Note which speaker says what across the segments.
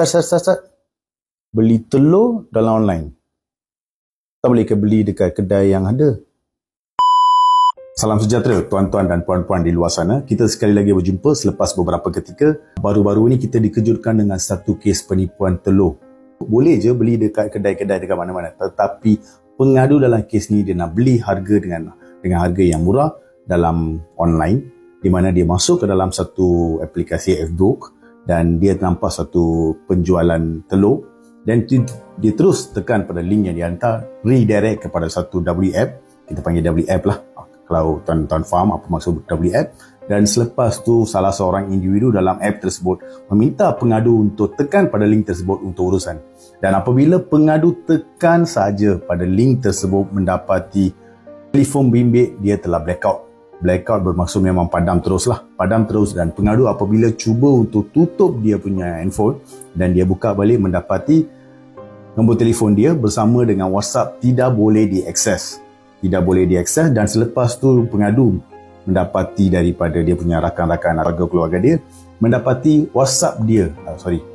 Speaker 1: sat, beli telur dalam online. Tak boleh ke beli dekat kedai yang ada? Salam sejahtera tuan-tuan dan puan-puan di luar sana. Kita sekali lagi berjumpa selepas beberapa ketika. Baru-baru ini kita dikejutkan dengan satu kes penipuan telur. Boleh je beli dekat kedai-kedai dekat mana-mana, tetapi pengadu dalam kes ni dia nak beli harga dengan harga yang murah dalam online, di mana dia masuk ke dalam satu aplikasi Fbook dan dia nampak satu penjualan telur dan dia terus tekan pada link yang dihantar, redirect kepada satu WF. Kita panggil WF lah kalau tuan-tuan faham apa maksud WF. Dan selepas tu salah seorang individu dalam app tersebut meminta pengadu untuk tekan pada link tersebut untuk urusan. Dan apabila pengadu tekan saja pada link tersebut, mendapati telefon bimbit dia telah blackout. Blackout bermaksud memang padam terus lah. Padam terus, dan pengadu apabila cuba untuk tutup dia punya handphone dan dia buka balik, mendapati nombor telefon dia bersama dengan WhatsApp tidak boleh diakses. Tidak boleh diakses, dan selepas tu pengadu mendapati daripada dia punya rakan-rakan warga keluarga dia, mendapati WhatsApp dia,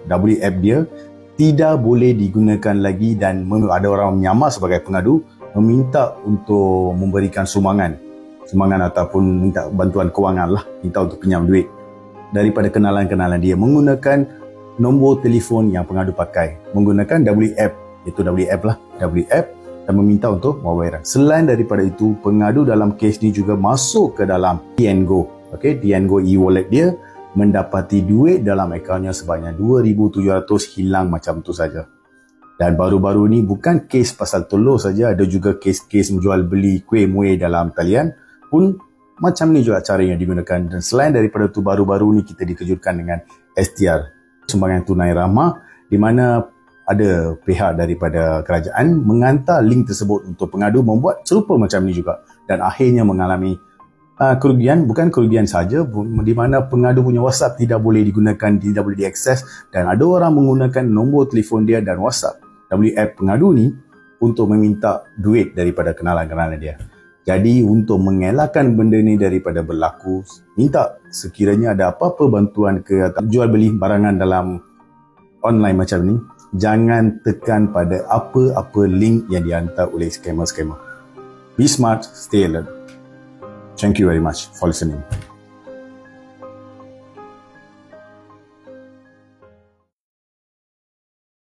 Speaker 1: WF dia tidak boleh digunakan lagi, dan ada orang menyamar sebagai pengadu meminta untuk memberikan sumbangan ataupun minta bantuan kewangan lah, minta untuk pinjam duit daripada kenalan-kenalan dia menggunakan nombor telefon yang pengadu pakai, menggunakan WF, itu WF lah, WF, dan meminta untuk pembayaran. Selain daripada itu, pengadu dalam kes ni juga masuk ke dalam TNGO. TNGO e-wallet dia, mendapati duit dalam akaunnya sebanyak 2,700 hilang macam tu saja. Dan baru-baru ni bukan kes pasal telur saja, ada juga kes-kes menjual beli kuih muih dalam talian pun macam ni juga cara yang digunakan. Dan selain daripada tu, baru-baru ni kita dikejutkan dengan STR, sumbangan tunai ramah, di mana ada pihak daripada kerajaan menghantar link tersebut untuk pengadu membuat serupa macam ni juga, dan akhirnya mengalami kerugian. Bukan kerugian saja, di mana pengadu punya WhatsApp tidak boleh digunakan, tidak boleh diakses, dan ada orang menggunakan nombor telefon dia dan WhatsApp WF pengadu ni untuk meminta duit daripada kenalan-kenalan dia. Jadi untuk mengelakkan benda ni daripada berlaku, minta sekiranya ada apa-apa bantuan ke jual beli barangan dalam online macam ni, jangan tekan pada apa-apa link yang dihantar oleh scammer-scammer. Be smart, stay alert. Thank you very much for listening.